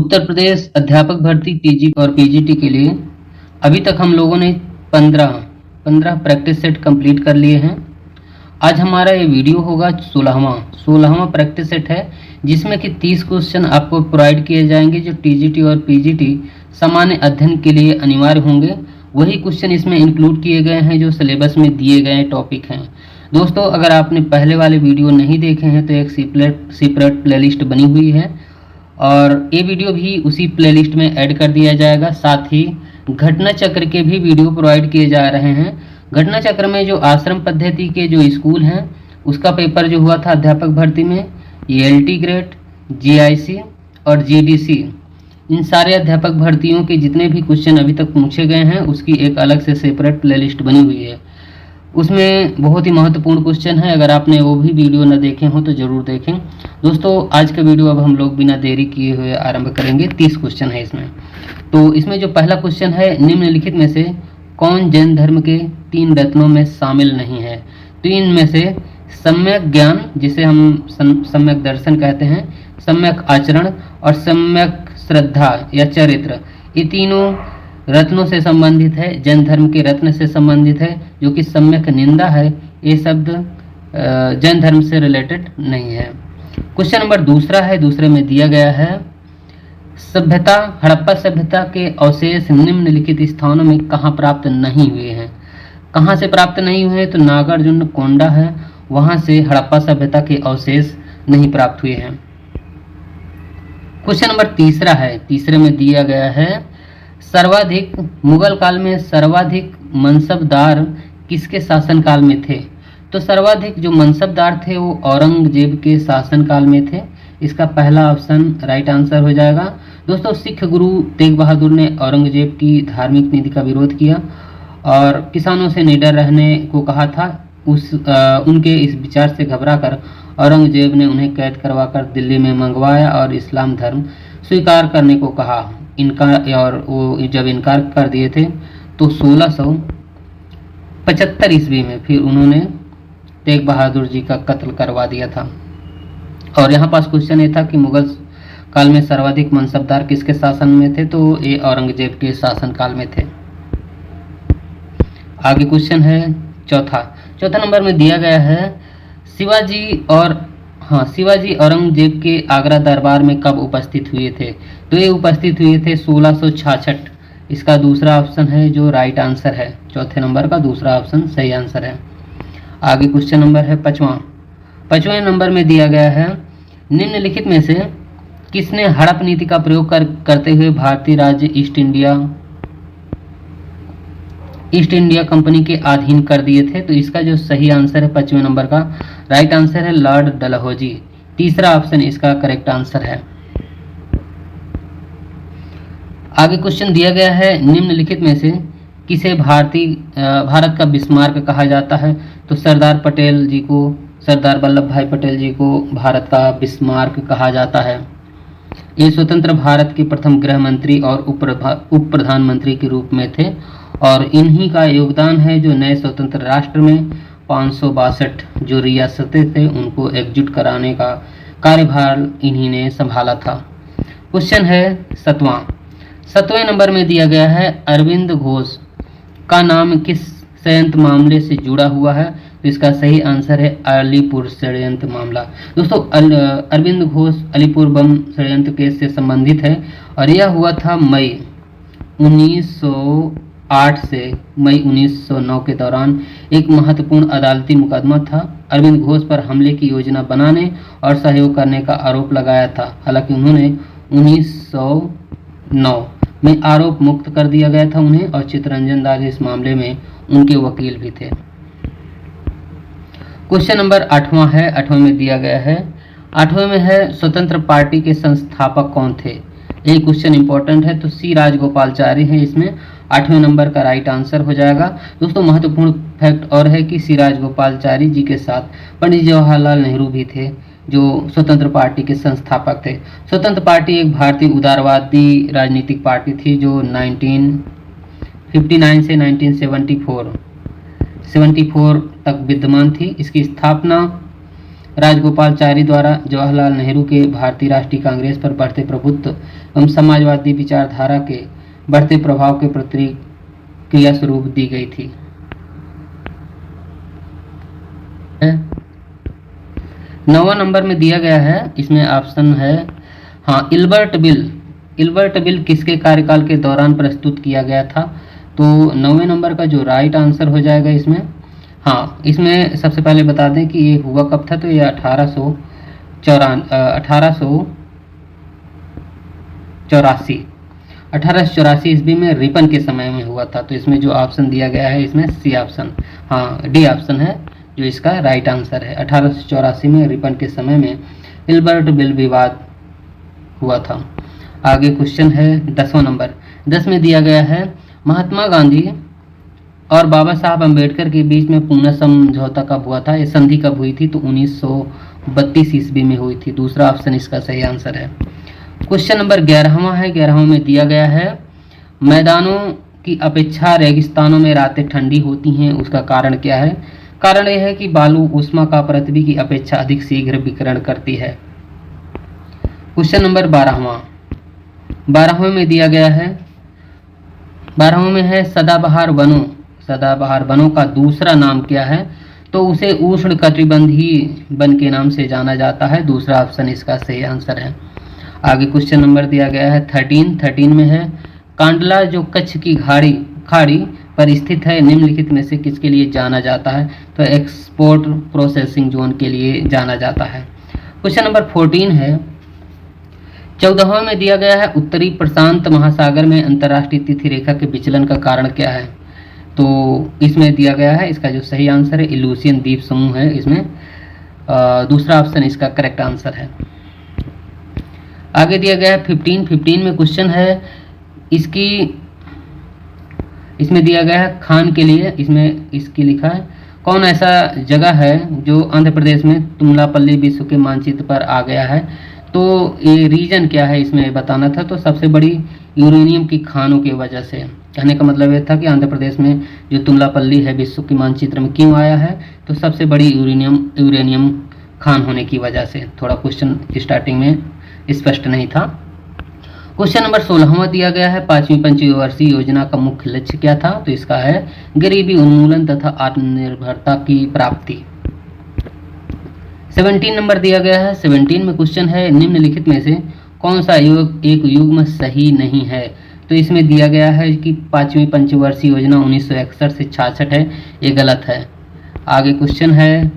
उत्तर प्रदेश अध्यापक भर्ती टीजी और पीजीटी के लिए अभी तक हम लोगों ने 15 प्रैक्टिस सेट कंप्लीट कर लिए हैं। आज हमारा ये वीडियो होगा 16वां प्रैक्टिस सेट है, जिसमें कि 30 क्वेश्चन आपको प्रोवाइड किए जाएंगे जो टीजीटी और पीजीटी सामान्य अध्ययन के लिए अनिवार्य होंगे। वही क्वेश्चन इसमें इंक्लूड किए गए हैं जो सिलेबस में दिए गए टॉपिक हैं। दोस्तों, अगर आपने पहले वाले वीडियो नहीं देखे हैं तो एक सेपरेट प्लेलिस्ट बनी हुई है और ये वीडियो भी उसी प्लेलिस्ट में ऐड कर दिया जाएगा। साथ ही घटना चक्र के भी वीडियो प्रोवाइड किए जा रहे हैं। घटना चक्र में जो आश्रम पद्धति के जो स्कूल हैं उसका पेपर जो हुआ था अध्यापक भर्ती में, ELT ग्रेड, GIC और GDC, इन सारे अध्यापक भर्तियों के जितने भी क्वेश्चन अभी तक पूछे गए हैं उसकी एक अलग से सेपरेट प्लेलिस्ट बनी हुई है। उसमें बहुत ही महत्वपूर्ण क्वेश्चन है, अगर आपने वो भी वीडियो न देखे हो तो ज़रूर देखें। दोस्तों, आज का वीडियो अब हम लोग बिना देरी किए हुए आरंभ करेंगे। 30 क्वेश्चन है इसमें। तो इसमें जो पहला क्वेश्चन है, निम्नलिखित में से कौन जैन धर्म के 3 रत्नों में शामिल नहीं है? तो इनमें से सम्यक ज्ञान, जिसे हम सम्यक दर्शन कहते हैं, सम्यक आचरण और सम्यक श्रद्धा या चरित्र, ये तीनों रत्नों से संबंधित है, जैन धर्म के रत्न से संबंधित है। जो कि सम्यक निंदा है, ये शब्द जैन धर्म से रिलेटेड नहीं है। क्वेश्चन नंबर दूसरा है, दूसरे में दिया गया है सभ्यता, हड़प्पा सभ्यता के अवशेष निम्नलिखित स्थानों में कहाँ प्राप्त नहीं हुए हैं? कहाँ से प्राप्त नहीं हुए? तो नागार्जुन कोंडा है, वहाँ से हड़प्पा सभ्यता के अवशेष नहीं प्राप्त हुए हैं। क्वेश्चन नंबर तीसरा है, तीसरे में दिया गया है सर्वाधिक, मुगल काल में सर्वाधिक मनसबदार किसके शासनकाल में थे? तो सर्वाधिक जो मनसबदार थे वो औरंगजेब के शासनकाल में थे। इसका पहला ऑप्शन राइट आंसर हो जाएगा। दोस्तों, सिख गुरु तेग बहादुर ने औरंगजेब की धार्मिक नीति का विरोध किया और किसानों से निडर रहने को कहा था। उनके इस विचार से घबराकर औरंगजेब ने उन्हें कैद करवाकर दिल्ली में मंगवाया और इस्लाम धर्म स्वीकार करने को कहा। और वो जब इनकार कर दिए थे तो 1675 ईस्वी में फिर उन्होंने तेग बहादुर जी का कत्ल करवा दिया था। और यहाँ पास क्वेश्चन ये था कि मुगल काल में सर्वाधिक मनसबदार किसके शासन में थे? तो ये औरंगजेब के शासन काल में थे। आगे क्वेश्चन है चौथा नंबर में दिया गया है शिवाजी औरंगजेब के आगरा दरबार में कब उपस्थित हुए थे? तो ये उपस्थित हुए थे 1666। इसका दूसरा ऑप्शन है जो राइट आंसर है। चौथे नंबर का दूसरा ऑप्शन सही आंसर है। आगे क्वेश्चन नंबर है पांचवें नंबर में दिया गया है निम्नलिखित में से किसने हड़प नीति का प्रयोग करते हुए भारतीय राज्य ईस्ट इंडिया कंपनी के अधीन कर दिए थे? तो इसका जो सही आंसर है 5वें नंबर का राइट आंसर है लॉर्ड डलहौजी। तीसरा ऑप्शन इसका करेक्ट आंसर है। आगे क्वेश्चन दिया गया है निम्नलिखित में से किसे भारत का बिस्मार्क कहा जाता है? तो सरदार वल्लभ भाई पटेल जी को भारत का बिस्मार्क कहा जाता है। ये स्वतंत्र भारत के प्रथम गृह मंत्री और उप प्रधानमंत्री के रूप में थे और इन्हीं का योगदान है जो नए स्वतंत्र राष्ट्र में 562 जो रियासतें थे उनको एकजुट कराने का कार्यभार इन्हीं ने संभाला था। क्वेश्चन है 7वें नंबर में दिया गया है अरविंद घोष का नाम किस षड्यंत्र मामले से जुड़ा हुआ है? तो इसका सही आंसर है अलीपुर षड्यंत्र मामला। दोस्तों, अरविंद घोष अलीपुर बम षड्यंत्र केस से संबंधित है और यह हुआ था मई 1908 से मई 1909 के दौरान। एक महत्वपूर्ण अदालती मुकदमा था। अरविंद घोष पर हमले की योजना बनाने और सहयोग करने का आरोप लगाया था। हालांकि उन्होंने 1909 में आरोप मुक्त कर दिया गया था उन्हें और चित्तरंजन दास इस मामले में उनके वकील भी थे। क्वेश्चन नंबर 8वां है, 8वें में दिया गया है 8वें में है स्वतंत्र पार्टी के संस्थापक कौन थे? ये क्वेश्चन इंपॉर्टेंट है। तो सी राजगोपालचारी है, इसमें 8वें नंबर का राइट आंसर हो जाएगा। दोस्तों, महत्वपूर्ण फैक्ट और है कि सी राजगोपालचारी जी के साथ पंडित जवाहरलाल नेहरू भी थे जो स्वतंत्र पार्टी के संस्थापक थे। स्वतंत्र पार्टी एक भारतीय उदारवादी राजनीतिक पार्टी थी जो 1959 से 1974 तक विद्यमान थी। इसकी स्थापना राजगोपालाचारी द्वारा जवाहरलाल नेहरू के भारतीय राष्ट्रीय कांग्रेस पर बढ़ते प्रभुत्व एवं समाजवादी विचारधारा के बढ़ते प्रभाव के प्रतिक्रिया स्वरूप दी गई थी। 9वां नंबर में दिया गया है, इसमें ऑप्शन है हाँ इल्बर्ट बिल। इल्बर्ट बिल किसके कार्यकाल के दौरान प्रस्तुत किया गया था? तो 9वें नंबर का जो राइट आंसर हो जाएगा इसमें, हाँ इसमें सबसे पहले बता दें कि ये हुआ कब था। तो ये 1884 ईस्वी में रिपन के समय में हुआ था। तो इसमें जो ऑप्शन दिया गया है इसमें सी ऑप्शन, हाँ डी ऑप्शन है जो इसका राइट आंसर है। 1884 में रिपन के समय में इल्बर्ट बिल विवाद हुआ था। आगे क्वेश्चन है 10वां नंबर। 10 में दिया गया है, महात्मा गांधी और बाबा साहब अम्बेडकर के बीच में पुणे समझौता कब हुआ था? ये संधि कब हुई थी? तो 1932 ईस्वी में हुई थी। दूसरा ऑप्शन इसका सही आंसर है। क्वेश्चन नंबर 11वां है। 11वां में दिया गया है, मैदानों की अपेक्षा रेगिस्तानों में रातें ठंडी होती हैं, उसका कारण क्या है? कारण यह है कि बालू ऊष्मा का पृथ्वी की अपेक्षा अधिक शीघ्र विकिरण करती है। क्वेश्चन नंबर 12वें में दिया गया है, 12वें में है सदाबहार वनों। सदाबहार वनों का दूसरा नाम क्या है? तो उसे उष्ण कटिबंधीय वन के नाम से जाना जाता है। दूसरा ऑप्शन इसका सही आंसर है। आगे क्वेश्चन नंबर दिया गया है 13 में है, कांडला जो कच्छ की खाड़ी पर स्थित है, निम्नलिखित में से किसके लिए जाना जाता है? तो एक्सपोर्ट प्रोसेसिंग जोन के लिए जाना जाता है। क्वेश्चन नंबर 14 है, 14वें में दिया गया है, उत्तरी प्रशांत महासागर में अंतर्राष्ट्रीय तिथि रेखा के विचलन का कारण क्या है? तो इसमें दिया गया है, इसका जो सही आंसर है इल्यूसियन द्वीप समूह है। इसमें दूसरा ऑप्शन इसका करेक्ट आंसर है। आगे दिया गया है 15 में क्वेश्चन है, इसमें दिया गया है खान के लिए, इसमें इसकी लिखा है, कौन ऐसा जगह है जो आंध्र प्रदेश में तुमलापल्ली विश्व के मानचित्र पर आ गया है? तो ये रीजन क्या है इसमें बताना था। तो सबसे बड़ी यूरेनियम की खानों की वजह से, कहने का मतलब ये था कि आंध्र प्रदेश में जो तुमलापल्ली है विश्व के मानचित्र में क्यों आया है? तो सबसे बड़ी यूरेनियम खान होने की वजह से। थोड़ा क्वेश्चन स्टार्टिंग में स्पष्ट नहीं था। क्वेश्चन नंबर 16वां दिया गया है, 5वीं पंचवर्षीय योजना का मुख्य लक्ष्य क्या था? तो इसका है गरीबी उन्मूलन तथा आत्मनिर्भरता की प्राप्ति। 17 नंबर दिया गया है। 17 में क्वेश्चन है, निम्नलिखित में से कौन सा एक युग्म सही नहीं है? तो इसमें दिया गया है कि 5वीं पंचवर्षीय योजना 1961 से 66 है, ये गलत है। आगे क्वेश्चन है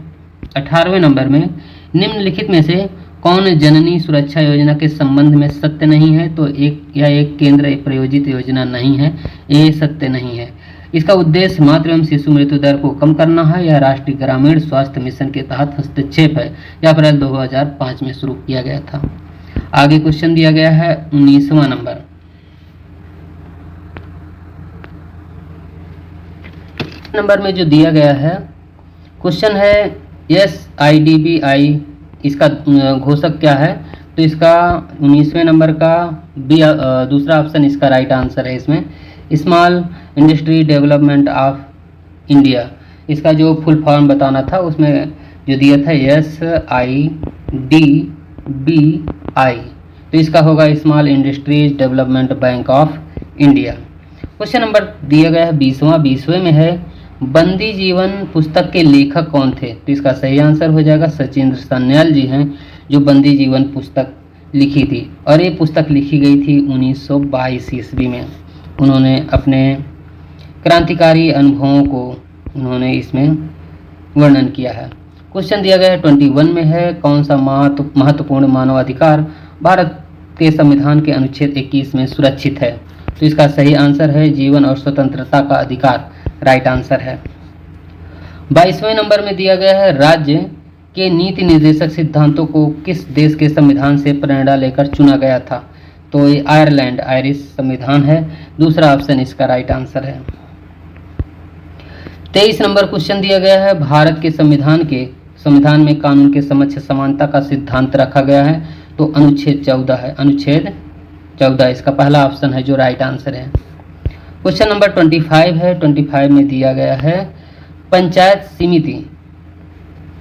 18वें नंबर में, निम्नलिखित में से कौन जननी सुरक्षा योजना के संबंध में सत्य नहीं है? तो एक केंद्र प्रायोजित योजना नहीं है, ये सत्य नहीं है। इसका उद्देश्य मातृ एवं शिशु मृत्यु दर को कम करना है, या राष्ट्रीय ग्रामीण स्वास्थ्य मिशन के तहत हस्तक्षेप है, या अप्रैल 2005 में शुरू किया गया था। आगे क्वेश्चन दिया गया है 19वां नंबर। नंबर में जो दिया गया है क्वेश्चन है, SIDBI इसका घोषक क्या है? तो इसका 19वें नंबर का दूसरा ऑप्शन इसका राइट आंसर है। इसमें small industry development of India, इसका जो फुल फॉर्म बताना था उसमें जो दिया था SIDBI, तो इसका होगा small industries development bank of India. Question number दिया गया है 20वें में है, बंदी जीवन पुस्तक के लेखक कौन थे? तो इसका सही आंसर हो जाएगा सचिंद्र सान्याल जी हैं, जो बंदी जीवन पुस्तक लिखी थी, और ये पुस्तक लिखी गई थी 1922 ईस्वी में। उन्होंने अपने क्रांतिकारी अनुभवों को उन्होंने इसमें वर्णन किया है। क्वेश्चन दिया गया है 21 में है, कौन सा महत्वपूर्ण मानवाधिकार भारत के संविधान के अनुच्छेद 21 में सुरक्षित है? तो इसका सही आंसर है जीवन और स्वतंत्रता का अधिकार, राइट आंसर है। 22वें नंबर में दिया गया है, राज्य के नीति निर्देशक सिद्धांतों को किस देश के संविधान से प्रेरणा लेकर चुना गया था? तो ये आयरिश संविधान है। दूसरा ऑप्शन इसका राइट आंसर है। 23 नंबर क्वेश्चन दिया गया है, भारत के संविधान में कानून के समक्ष समानता का सिद्धांत रखा गया है, तो अनुच्छेद 14 है। अनुच्छेद 14 इसका पहला ऑप्शन है जो राइट आंसर है। क्वेश्चन नंबर 25 है। 25 में दिया गया है, पंचायत समिति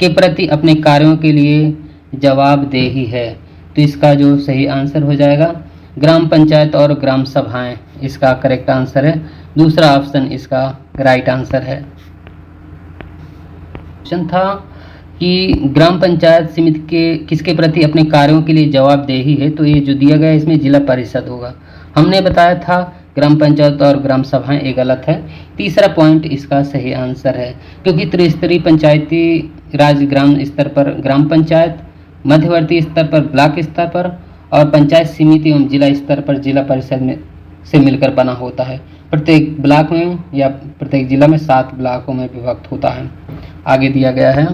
के प्रति अपने कार्यों के लिए जवाबदेही है। तो इसका जो सही आंसर हो जाएगा ग्राम पंचायत और ग्राम सभाएं, इसका करेक्ट आंसर है। दूसरा ऑप्शन इसका राइट आंसर है। क्वेश्चन था कि ग्राम पंचायत समिति के किसके प्रति अपने कार्यों के लिए जवाबदेही है, तो ये जो दिया गया है इसमें जिला परिषद होगा। हमने बताया था ग्राम पंचायत और ग्राम सभाएं, ये गलत है। तीसरा पॉइंट इसका सही आंसर है, क्योंकि त्रिस्तरीय पंचायती राज ग्राम स्तर पर ग्राम पंचायत, मध्यवर्ती स्तर पर ब्लॉक स्तर पर और पंचायत समिति एवं जिला स्तर पर जिला परिषद में से मिलकर बना होता है। प्रत्येक ब्लॉक में या प्रत्येक जिला में 7 ब्लॉकों में विभक्त होता है। आगे दिया गया है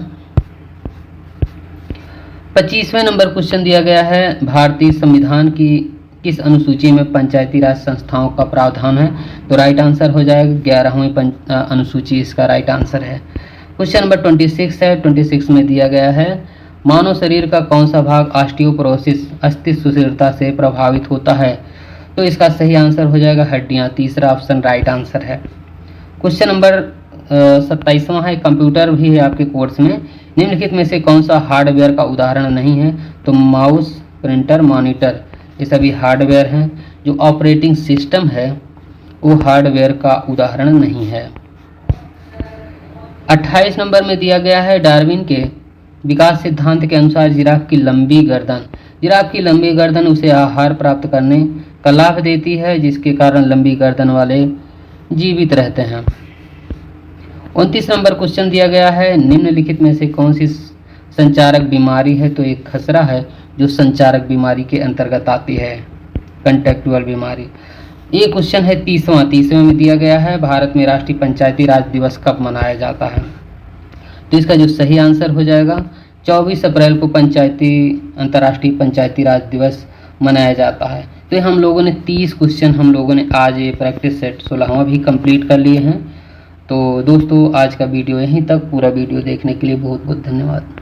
25वें नंबर क्वेश्चन दिया गया है, भारतीय संविधान की किस अनुसूची में पंचायती राज संस्थाओं का प्रावधान है, तो राइट आंसर हो जाएगा 11वीं अनुसूची, इसका राइट आंसर है। क्वेश्चन नंबर 26 है। 26 में दिया गया है, मानव शरीर का कौन सा भाग ऑस्टियोपोरोसिस अस्थि सुदृढ़ता से प्रभावित होता है, तो इसका सही आंसर हो जाएगा हड्डियां, तीसरा ऑप्शन राइट आंसर है। क्वेश्चन नंबर 27वां है, कंप्यूटर भी है आपके कोर्स में, निम्नलिखित में से कौन सा हार्डवेयर का उदाहरण नहीं है, तो माउस, प्रिंटर, मॉनिटर, ये सभी हार्डवेयर हैं। जो ऑपरेटिंग सिस्टम है वो हार्डवेयर का उदाहरण नहीं है। 28 नंबर में दिया गया है, डार्विन के विकास सिद्धांत के अनुसार जिराफ की लंबी गर्दन उसे आहार प्राप्त करने का लाभ देती है, जिसके कारण लंबी गर्दन वाले जीवित रहते हैं। 29 नंबर क्वेश्चन दिया गया है, निम्नलिखित में से कौन सी संचारक बीमारी है, तो एक खसरा है जो संचारक बीमारी के अंतर्गत आती है, कंटेक्चुअल बीमारी। ये क्वेश्चन है 30वां में दिया गया है, भारत में राष्ट्रीय पंचायती राज दिवस कब मनाया जाता है, तो इसका जो सही आंसर हो जाएगा 24 अप्रैल को अंतर्राष्ट्रीय पंचायती राज दिवस मनाया जाता है। तो ये हम लोगों ने 30 क्वेश्चन हम लोगों ने आज ये प्रैक्टिस सेट 16वां भी कंप्लीट कर लिए हैं। तो दोस्तों आज का वीडियो यहीं तक। पूरा वीडियो देखने के लिए बहुत बहुत धन्यवाद।